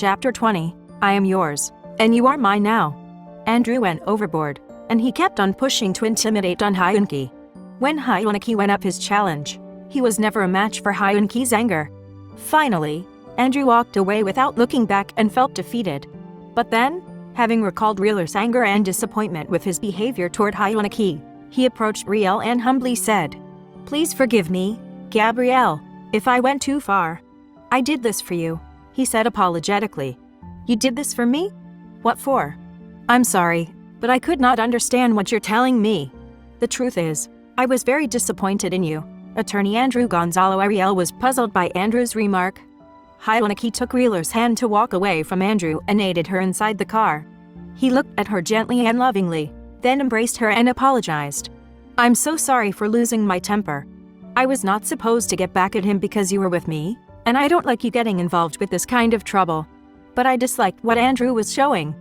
Chapter 20, I am yours, and you are mine now. Andrew went overboard, and he kept on pushing to intimidate on Hyunki. When Hyunki went up his challenge, he was never a match for Hyunki's anger. Finally, Andrew walked away without looking back and felt defeated. But then, having recalled Reel's anger and disappointment with his behavior toward Hyunki, he approached Riel and humbly said, "Please forgive me, Gabrielle, if I went too far. I did this for you," he said apologetically. "You did this for me? What for?" "I'm sorry, but I could not understand what you're telling me. The truth is, I was very disappointed in you." Attorney Andrew Gonzalo Ariel was puzzled by Andrew's remark. Hyunki took Reel's hand to walk away from Andrew and aided her inside the car. He looked at her gently and lovingly, then embraced her and apologized. "I'm so sorry for losing my temper. I was not supposed to get back at him because you were with me, and I don't like you getting involved with this kind of trouble. But I disliked what Andrew was showing.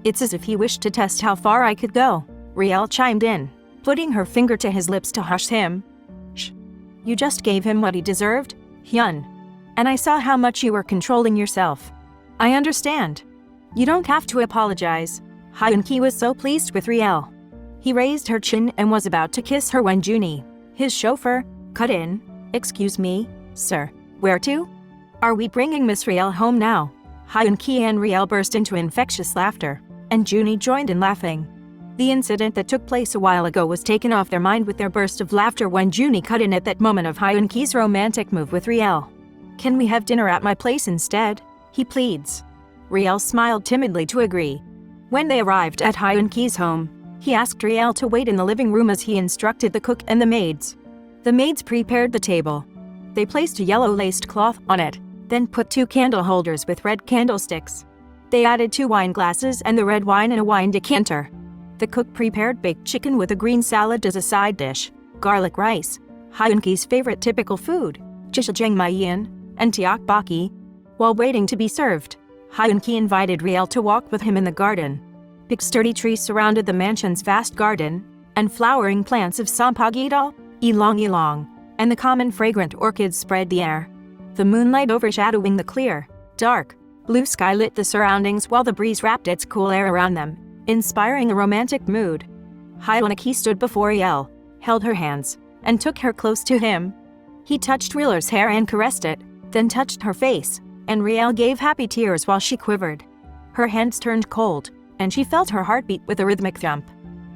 It's as if he wished to test how far I could go," Riel chimed in, putting her finger to his lips to hush him. "Shh. You just gave him what he deserved, Hyun. And I saw how much you were controlling yourself. I understand. You don't have to apologize." Hyunki was so pleased with Riel. He raised her chin and was about to kiss her when Junie, his chauffeur, cut in. "Excuse me, sir. Where to? Are we bringing Miss Riel home now?" Hyunki and Riel burst into infectious laughter, and Junie joined in laughing. The incident that took place a while ago was taken off their mind with their burst of laughter when Junie cut in at that moment of Hyunki's romantic move with Riel. "Can we have dinner at my place instead?" he pleads. Riel smiled timidly to agree. When they arrived at Hyunki's home, he asked Riel to wait in the living room as he instructed the cook and the maids. The maids prepared the table. They placed a yellow laced cloth on it, then put 2 candle holders with red candlesticks. They added 2 wine glasses and the red wine in a wine decanter. The cook prepared baked chicken with a green salad as a side dish, garlic rice, Hyunki's favorite typical food, jjajangmyeon, and tteokbokki. While waiting to be served, Hyunki invited Riel to walk with him in the garden. Big sturdy trees surrounded the mansion's vast garden, and flowering plants of sampagito, ylang-ylang, and the common fragrant orchids spread the air. The moonlight overshadowing the clear, dark, blue sky lit the surroundings while the breeze wrapped its cool air around them, inspiring a romantic mood. Hyunki stood before Riel, held her hands, and took her close to him. He touched Reel's hair and caressed it, then touched her face, and Riel gave happy tears while she quivered. Her hands turned cold, and she felt her heartbeat with a rhythmic thump.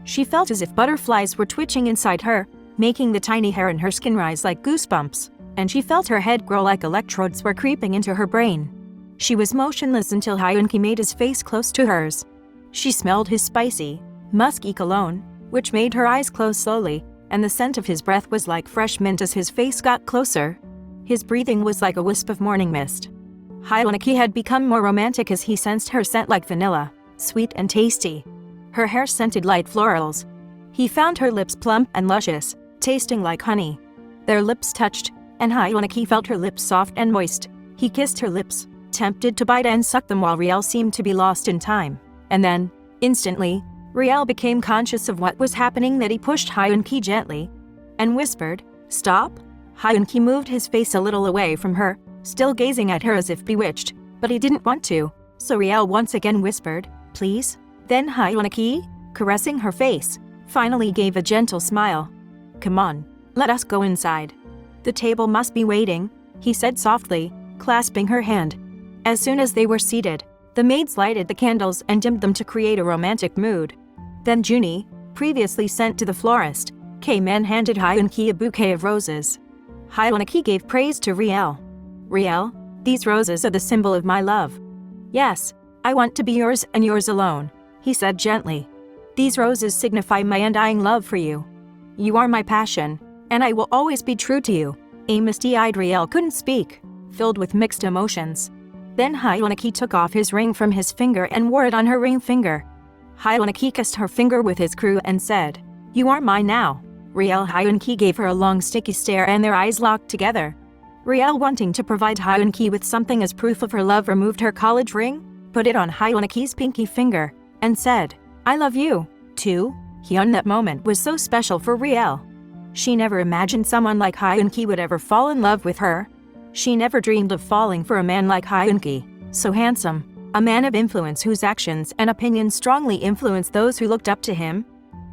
She felt as if butterflies were twitching inside her, making the tiny hair in her skin rise like goosebumps, and she felt her head grow like electrodes were creeping into her brain. She was motionless until Hyunki made his face close to hers. She smelled his spicy, musky cologne, which made her eyes close slowly, and the scent of his breath was like fresh mint as his face got closer. His breathing was like a wisp of morning mist. Hyunki had become more romantic as he sensed her scent like vanilla, sweet and tasty. Her hair scented light florals. He found her lips plump and luscious, tasting like honey. Their lips touched, and Hyunki felt her lips soft and moist. He kissed her lips, tempted to bite and suck them while Riel seemed to be lost in time. And then, instantly, Riel became conscious of what was happening that he pushed Hyunki gently and whispered, "Stop?" Hyunki moved his face a little away from her, still gazing at her as if bewitched, but he didn't want to, so Riel once again whispered, "Please?" Then Hyunki, caressing her face, finally gave a gentle smile. "Come on, let us go inside. The table must be waiting," he said softly, clasping her hand. As soon as they were seated, the maids lighted the candles and dimmed them to create a romantic mood. Then Junie, previously sent to the florist, came and handed Hyunki a bouquet of roses. Hyunki gave praise to Riel. "Riel, these roses are the symbol of my love." "Yes, I want to be yours and yours alone," he said gently. "These roses signify my undying love for you. You are my passion, and I will always be true to you." A misty-eyed Riel couldn't speak, filled with mixed emotions. Then Hyunki took off his ring from his finger and wore it on her ring finger. Hyunki kissed her finger with his crew and said, "You are mine now." Riel Hyunki gave her a long sticky stare and their eyes locked together. Riel, wanting to provide Hyunki with something as proof of her love, removed her college ring, put it on Hyunki's pinky finger, and said, "I love you, too." Hyun, that moment was so special for Riel. She never imagined someone like Hyunki would ever fall in love with her. She never dreamed of falling for a man like Hyunki, so handsome, A man of influence whose actions and opinions strongly influenced those who looked up to him.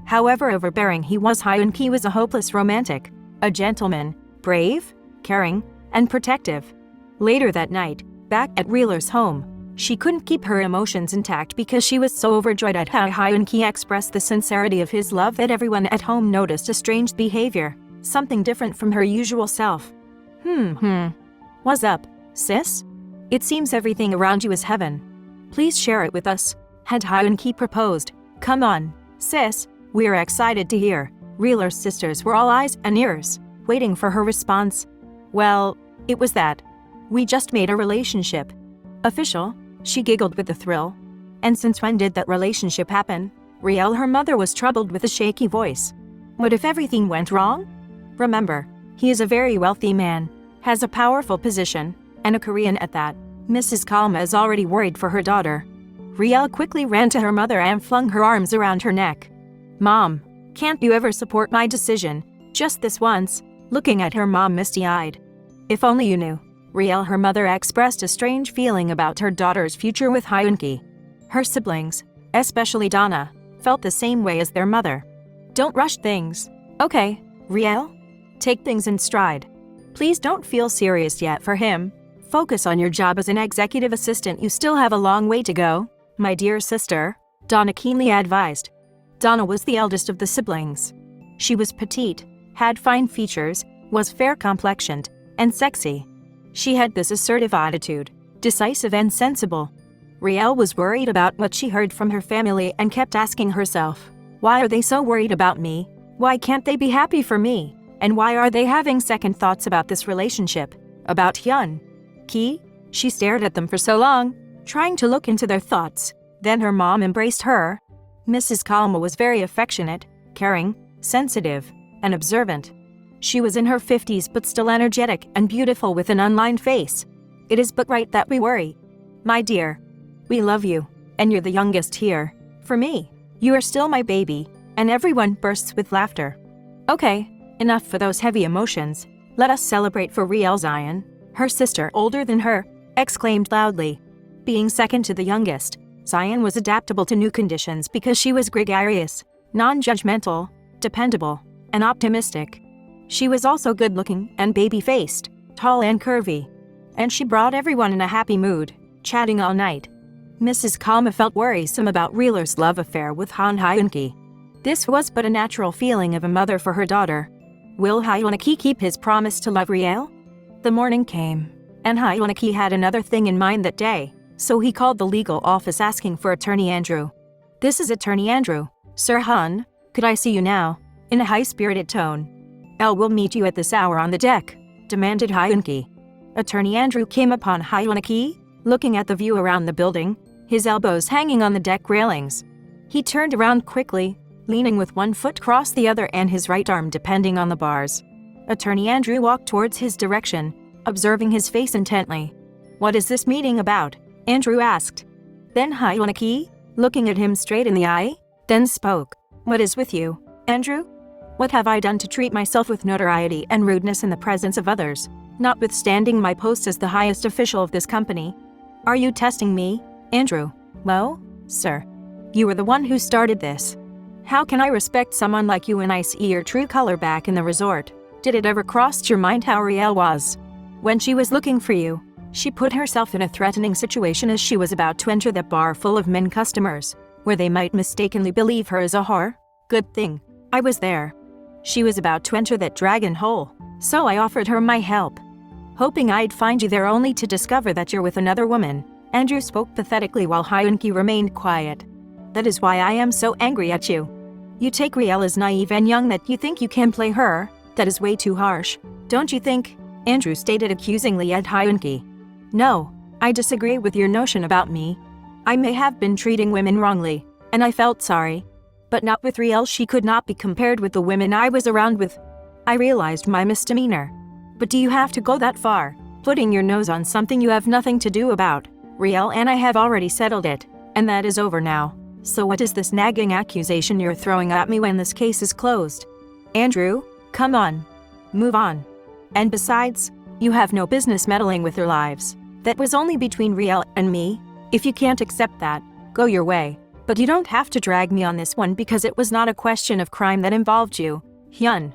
However overbearing he was, Hyun-ki was a hopeless romantic, a gentleman, brave, caring, and protective. Later that night, back at Reeler's home, she couldn't keep her emotions intact because she was so overjoyed at how Hyun-ki expressed the sincerity of his love that everyone at home noticed a strange behavior, something different from her usual self. What's up, sis? It seems everything around you is heaven. Please share it with us, had Hyun-ki proposed. Come on, sis, we're excited to hear. Reeler's sisters were all eyes and ears, waiting for her response. Well, it was that. We just made a relationship. Official, she giggled with a thrill. And since when did that relationship happen? Riel, her mother, was troubled with a shaky voice. What if everything went wrong? Remember, he is a very wealthy man, has a powerful position, and a Korean at that. Mrs. Kalma is already worried for her daughter. Riel quickly ran to her mother and flung her arms around her neck. Mom, can't you ever support my decision, just this once? Looking at her mom misty-eyed. If only you knew. Riel, her mother, expressed a strange feeling about her daughter's future with Hyun-ki. Her siblings, especially Donna, felt the same way as their mother. Don't rush things. Okay, Riel? Take things in stride. Please don't feel serious yet for him. Focus on your job as an executive assistant. You still have a long way to go, my dear sister, Donna keenly advised. Donna was the eldest of the siblings. She was petite, had fine features, was fair-complexioned, and sexy. She had this assertive attitude, decisive and sensible. Riel was worried about what she heard from her family and kept asking herself, why are they so worried about me? Why can't they be happy for me? And why are they having second thoughts about this relationship? About Hyun-ki? She stared at them for so long, trying to look into their thoughts. Then her mom embraced her. Mrs. Kalma was very affectionate, caring, sensitive, and observant. She was in her 50s but still energetic and beautiful with an unlined face. It is but right that we worry. My dear, we love you, and you're the youngest here. For me, you are still my baby, and everyone bursts with laughter. Okay, enough for those heavy emotions. Let us celebrate for Riel. Zion, her sister older than her, exclaimed loudly. Being second to the youngest, Zion was adaptable to new conditions because she was gregarious, non-judgmental, dependable, and optimistic. She was also good-looking and baby-faced, tall and curvy. And she brought everyone in a happy mood, chatting all night. Mrs. Kalma felt worrisome about Reeler's love affair with Han Hyun-ki. This was but a natural feeling of a mother for her daughter. Will Hyun-ki keep his promise to love Riel? The morning came, and Hyun-ki had another thing in mind that day, so he called the legal office asking for Attorney Andrew. This is Attorney Andrew. Sir Han, could I see you now? In a high-spirited tone. Elle will meet you at this hour on the deck, demanded Hyun-ki. Attorney Andrew came upon Hyun-ki, looking at the view around the building, his elbows hanging on the deck railings. He turned around quickly, leaning with one foot across the other and his right arm depending on the bars. Attorney Andrew walked towards his direction, observing his face intently. What is this meeting about? Andrew asked. Then Hyun-ki, looking at him straight in the eye, then spoke. What is with you, Andrew? What have I done to treat myself with notoriety and rudeness in the presence of others, notwithstanding my post as the highest official of this company? Are you testing me, Andrew? Well, sir, you were the one who started this. How can I respect someone like you when I see your true color back in the resort? Did it ever cross your mind how Riel was? When she was looking for you, she put herself in a threatening situation as she was about to enter the bar full of men customers, where they might mistakenly believe her as a whore. Good thing I was there. She was about to enter that dragon hole, so I offered her my help, hoping I'd find you there only to discover that you're with another woman. Andrew spoke pathetically while Hyun-ki remained quiet. That is why I am so angry at you. You take Riel as naive and young that you think you can play her. That is way too harsh, don't you think? Andrew stated accusingly at Hyun-ki. No, I disagree with your notion about me. I may have been treating women wrongly, and I felt sorry. But not with Riel. She could not be compared with the women I was around with. I realized my misdemeanor. But do you have to go that far, putting your nose on something you have nothing to do about? Riel and I have already settled it, and that is over now. So what is this nagging accusation you're throwing at me when this case is closed? Andrew, come on. Move on. And besides, you have no business meddling with their lives. That was only between Riel and me. If you can't accept that, go your way. But you don't have to drag me on this one because it was not a question of crime that involved you, Hyun.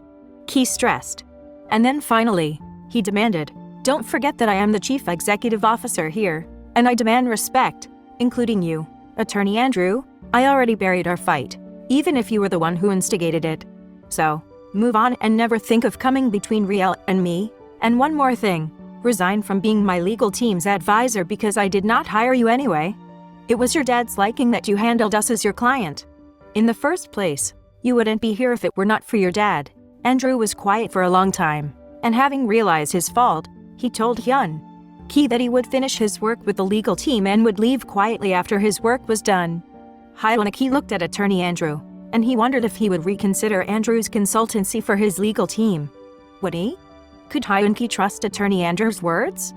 Ki stressed. And then finally, he demanded, don't forget that I am the chief executive officer here, and I demand respect, including you, Attorney Andrew. I already buried our fight, even if you were the one who instigated it. So, move on and never think of coming between Riel and me. And one more thing, resign from being my legal team's advisor because I did not hire you anyway. It was your dad's liking that you handled us as your client. In the first place, you wouldn't be here if it were not for your dad. Andrew was quiet for a long time, and having realized his fault, he told Hyun Ki that he would finish his work with the legal team and would leave quietly after his work was done. Hyun Ki looked at Attorney Andrew, and he wondered if he would reconsider Andrew's consultancy for his legal team. Would he? Could Hyun Ki trust Attorney Andrew's words?